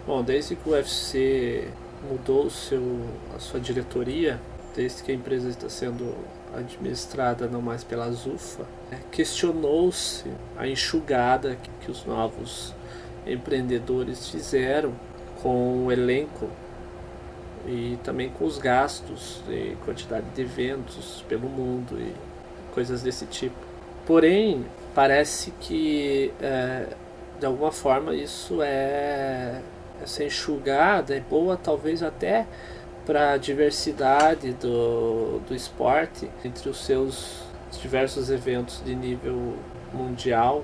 Bom, desde que o UFC mudou a sua diretoria, desde que a empresa está sendo administrada não mais pela Zuffa, questionou-se a enxugada que os novos empreendedores fizeram com o elenco e também com os gastos e quantidade de eventos pelo mundo e coisas desse tipo. Porém, parece que de alguma forma isso essa enxugada é boa, talvez até para a diversidade do esporte entre os seus diversos eventos de nível mundial,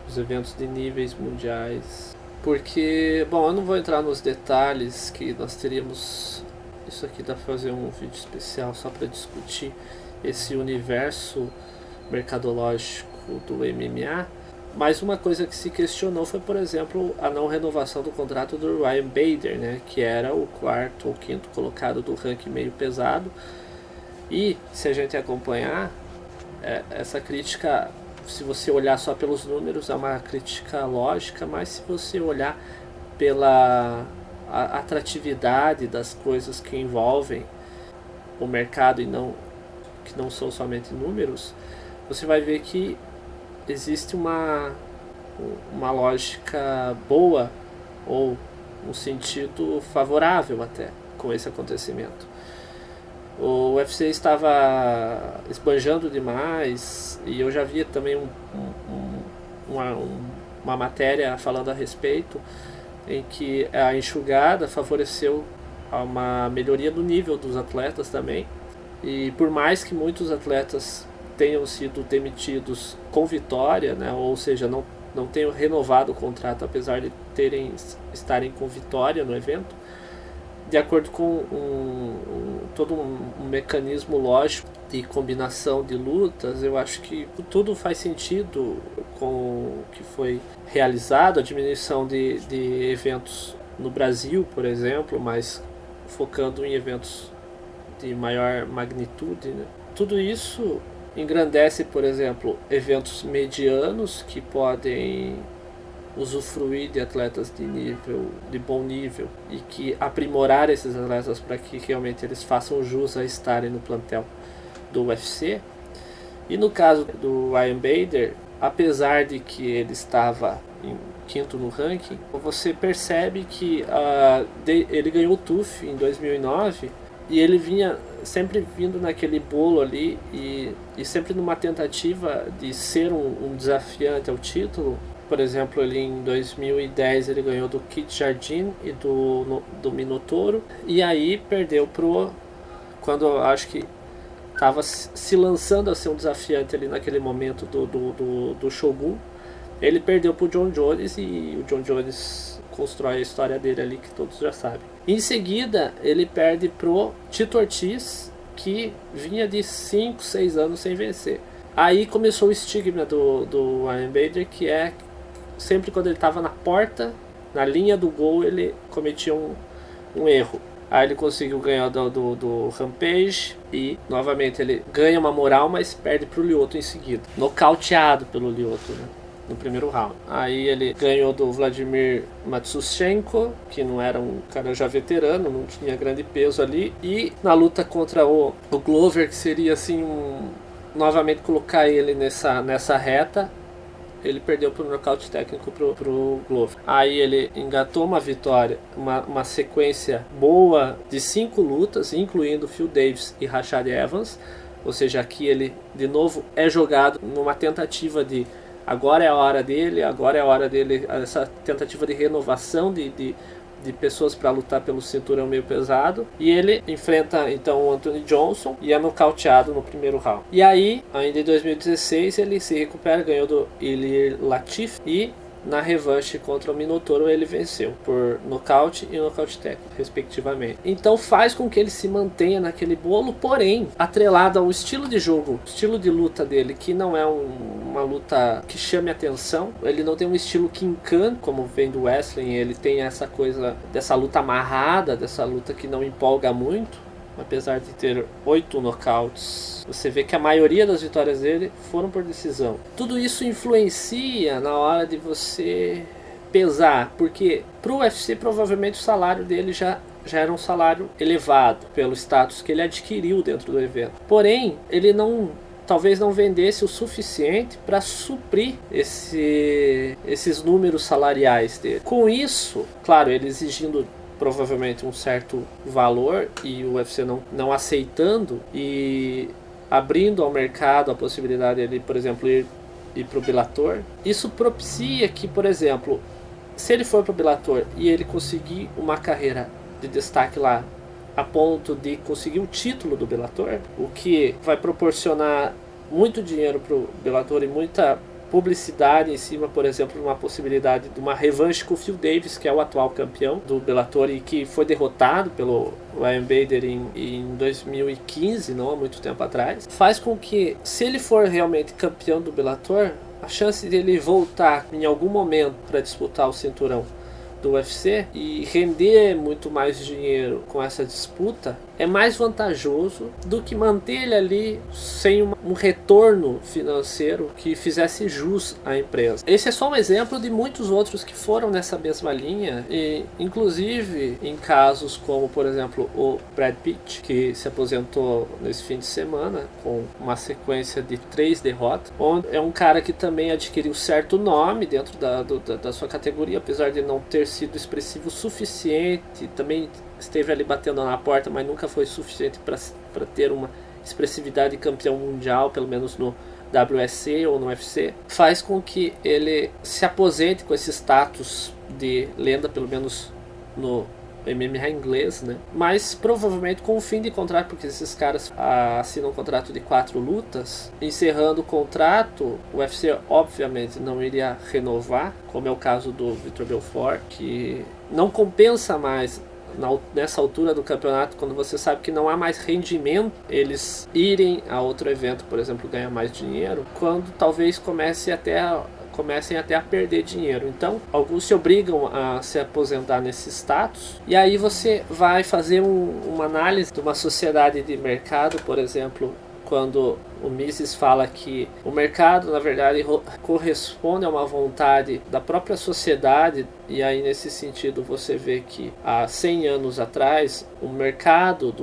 os eventos de níveis mundiais. Porque, bom, eu não vou entrar nos detalhes, que nós teríamos, isso aqui dá para fazer um vídeo especial só para discutir esse universo mercadológico do MMA. Mas uma coisa que se questionou foi, por exemplo, a não renovação do contrato do Ryan Bader, né, que era o quarto ou quinto colocado do ranking meio pesado. E se a gente acompanhar, essa crítica, se você olhar só pelos números, é uma crítica lógica, mas se você olhar pela atratividade das coisas que envolvem o mercado e que não são somente números, você vai ver que existe uma lógica boa ou um sentido favorável até com esse acontecimento. O UFC estava esbanjando demais e eu já via também uma matéria falando a respeito, em que a enxugada favoreceu uma melhoria do nível dos atletas também. E por mais que muitos atletas tenham sido demitidos com vitória, né, ou seja, não tenham renovado o contrato apesar de estarem com vitória no evento, de acordo com todo um mecanismo lógico de combinação de lutas, eu acho que tudo faz sentido com o que foi realizado, a diminuição de eventos no Brasil, por exemplo, mas focando em eventos de maior magnitude, né? Tudo isso engrandece, por exemplo, eventos medianos que podem usufruir de atletas de bom nível e que aprimorar esses atletas para que realmente eles façam jus a estarem no plantel do UFC. E no caso do Ryan Bader, apesar de que ele estava em quinto no ranking, você percebe que ele ganhou o TUF em 2009 e ele vinha sempre vindo naquele bolo ali e sempre numa tentativa de ser um desafiante ao título. Por exemplo, ele em 2010 ele ganhou do Kid Jardine e do Minotauro, e aí perdeu quando eu acho que estava se lançando a ser um desafiante ali naquele momento do Shogun, ele perdeu pro John Jones e o John Jones constrói a história dele ali que todos já sabem. Em seguida ele perde pro Tito Ortiz, que vinha de 5, 6 anos sem vencer. Aí começou o estigma do Ryan Bader, que é sempre quando ele estava na porta, na linha do gol, ele cometia um erro. Aí ele conseguiu ganhar do Rampage e novamente ele ganha uma moral, mas perde pro Lyoto em seguida, nocauteado pelo Lyoto, né, no primeiro round. Aí ele ganhou do Vladimir Matsushchenko, que não era um cara já veterano, não tinha grande peso ali, e na luta contra o Glover, que seria assim novamente colocar ele nessa reta, ele perdeu por nocaute técnico pro Glover. Aí ele engatou uma vitória, uma sequência boa de 5 lutas, incluindo Phil Davis e Rashad Evans. Ou seja, aqui ele de novo é jogado numa tentativa de agora é a hora dele, essa tentativa de renovação de pessoas para lutar pelo cinturão meio pesado, e ele enfrenta então o Anthony Johnson e é nocauteado no primeiro round. E aí, ainda em 2016, ele se recupera, ganhou do Ilir Latif, e na revanche contra o Minotauro ele venceu por nocaute e nocaute técnico, respectivamente. Então faz com que ele se mantenha naquele bolo, porém atrelado ao estilo de jogo, estilo de luta dele, que não é uma luta que chame atenção. Ele não tem um estilo que encanta, como vem do wrestling. Ele tem essa coisa dessa luta amarrada, dessa luta que não empolga muito. Apesar de ter 8 nocautes, você vê que a maioria das vitórias dele foram por decisão. Tudo isso influencia na hora de você pesar, porque para o UFC provavelmente o salário dele já era um salário elevado pelo status que ele adquiriu dentro do evento. Porém, ele talvez não vendesse o suficiente para suprir esses números salariais dele. Com isso, claro, ele exigindo provavelmente um certo valor e o UFC não aceitando e abrindo ao mercado a possibilidade de ele, por exemplo, ir para o Bellator, isso propicia que, por exemplo, se ele for para o Bellator e ele conseguir uma carreira de destaque lá a ponto de conseguir o título do Bellator, o que vai proporcionar muito dinheiro para o Bellator e muita publicidade em cima, por exemplo, de uma possibilidade de uma revanche com o Phil Davis, que é o atual campeão do Bellator e que foi derrotado pelo Ryan Bader em 2015, não há muito tempo atrás, faz com que, se ele for realmente campeão do Bellator, a chance dele voltar em algum momento para disputar o cinturão do UFC e render muito mais dinheiro com essa disputa é mais vantajoso do que manter ele ali sem um retorno financeiro que fizesse jus à empresa. Esse é só um exemplo de muitos outros que foram nessa mesma linha, e inclusive em casos como, por exemplo, o Brad Pitt, que se aposentou nesse fim de semana com uma sequência de 3 derrotas, onde é um cara que também adquiriu certo nome dentro da sua categoria, apesar de não ter sido expressivo o suficiente, também esteve ali batendo na porta, mas nunca foi suficiente para ter uma expressividade de campeão mundial, pelo menos no WSC ou no UFC, faz com que ele se aposente com esse status de lenda, pelo menos no MMA inglês, né? Mas provavelmente com o fim de contrato, porque esses caras assinam um contrato de 4 lutas, encerrando o contrato, o UFC obviamente não iria renovar, como é o caso do Vitor Belfort, que não compensa mais nessa altura do campeonato, quando você sabe que não há mais rendimento, eles irem a outro evento, por exemplo, ganhar mais dinheiro, quando talvez comecem até a perder dinheiro. Então, alguns se obrigam a se aposentar nesse status, e aí você vai fazer uma análise de uma sociedade de mercado, por exemplo, quando o Mises fala que o mercado, na verdade, corresponde a uma vontade da própria sociedade, e aí nesse sentido você vê que há 100 anos atrás o mercado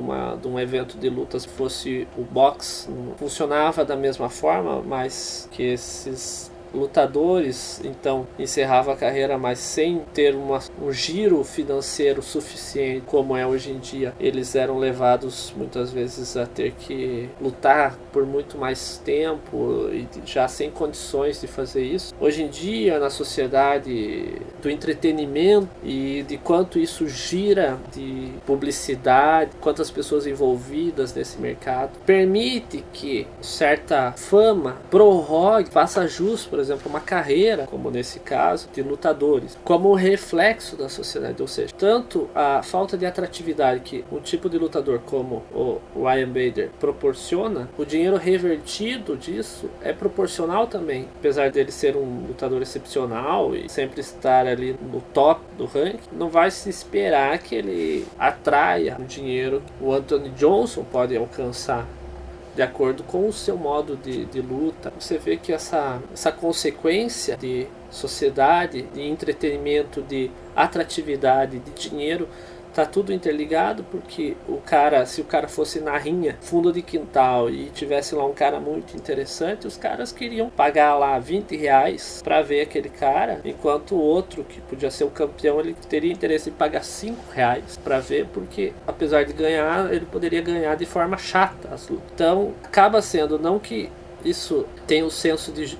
de um evento de lutas, fosse o boxe, não funcionava da mesma forma, mas que esses lutadores então encerravam a carreira, mas sem ter um giro financeiro suficiente como é hoje em dia. Eles eram levados muitas vezes a ter que lutar por muito mais tempo e já sem condições de fazer isso. Hoje em dia, na sociedade do entretenimento e de quanto isso gira de publicidade, quantas pessoas envolvidas nesse mercado, permite que certa fama prorrogue, faça jus, por exemplo, uma carreira, como nesse caso, de lutadores, como um reflexo da sociedade. Ou seja, tanto a falta de atratividade que um tipo de lutador como o Ryan Bader proporciona, o dinheiro revertido disso é proporcional também. Apesar dele ser um lutador excepcional e sempre estar ali no top do ranking, não vai se esperar que ele atraia o dinheiro que o Anthony Johnson pode alcançar de acordo com o seu modo de luta. Você vê que essa consequência de sociedade, de entretenimento, de atratividade, de dinheiro, tá tudo interligado, porque se o cara fosse na rinha, fundo de quintal, e tivesse lá um cara muito interessante, os caras queriam pagar lá R$20 para ver aquele cara, enquanto o outro, que podia ser o campeão, ele teria interesse em pagar R$5 para ver, porque apesar de ganhar, ele poderia ganhar de forma chata as lutas. Então acaba sendo, não que isso tem um senso de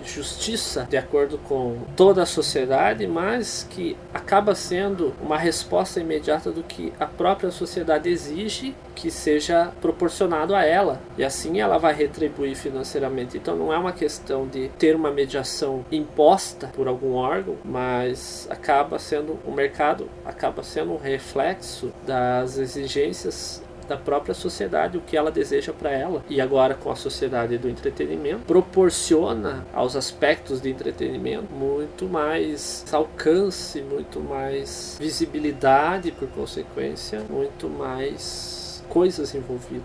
justiça de acordo com toda a sociedade, mas que acaba sendo uma resposta imediata do que a própria sociedade exige que seja proporcionado a ela, e assim ela vai retribuir financeiramente. Então não é uma questão de ter uma mediação imposta por algum órgão, mas acaba sendo o mercado, acaba sendo um reflexo das exigências da própria sociedade, o que ela deseja para ela. E agora, com a sociedade do entretenimento, proporciona aos aspectos de entretenimento muito mais alcance, muito mais visibilidade, por consequência, muito mais coisas envolvidas.